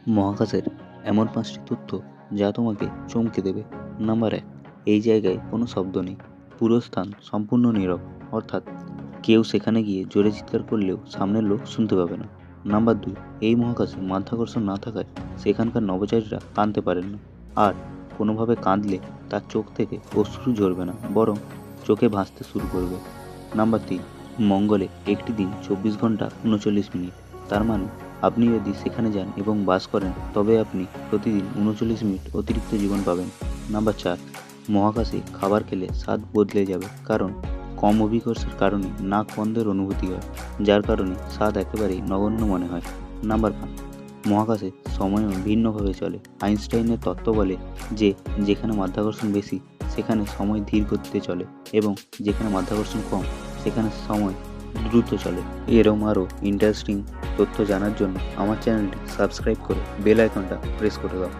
মহাকাশের এমন ৫টি তথ্য যা তোমাকে চমকে দেবে। নাম্বার ১, এই জায়গায় কোনো শব্দ নেই। পুরো স্থান সম্পূর্ণ নীরব, অর্থাৎ কেউ সেখানে গিয়ে জোরে চিৎকার করলেও সামনের লোক শুনতে পাবে না। নাম্বার ২, এই মহাকাশে মাধ্যাকর্ষণ না থাকায় সেখানকার নভোচারীরা কাঁদতে পারেন না। আর কোনোভাবে কাঁদলে তার চোখ থেকে অশ্রু ঝরবে না, বরং চোখে ভাসতে শুরু করবে। নাম্বার ৩, মঙ্গলে একটি দিন ২৪ ঘন্টা ৩৯ মিনিট। তার মানে আপনি যদি সেখানে যান এবং বাস করেন, তবে আপনি প্রতিদিন ৩৯ মিনিট অতিরিক্ত জীবন পাবেন। নাম্বার ৪, মহাকাশে খাবার খেলে স্বাদ বদলে যাবে, কারণ কম অভিকর্ষের কারণে নাক বন্ধের অনুভূতি হয়, যার কারণে স্বাদ একেবারেই নগণ্য মনে হয়। নাম্বার ৫, মহাকাশে সময়ও ভিন্নভাবে চলে। আইনস্টাইনের তত্ত্ব বলে যে যেখানে মাধ্যাকর্ষণ বেশি সেখানে সময় ধীর গতিতে চলে, এবং যেখানে মাধ্যাকর্ষণ কম সেখানে সময় দ্রুত চলে। এরকম আরও ইন্টারেস্টিং তথ্য জানার জন্য আমার চ্যানেলটি সাবস্ক্রাইব করে বেল আইকনটা প্রেস করে দাও।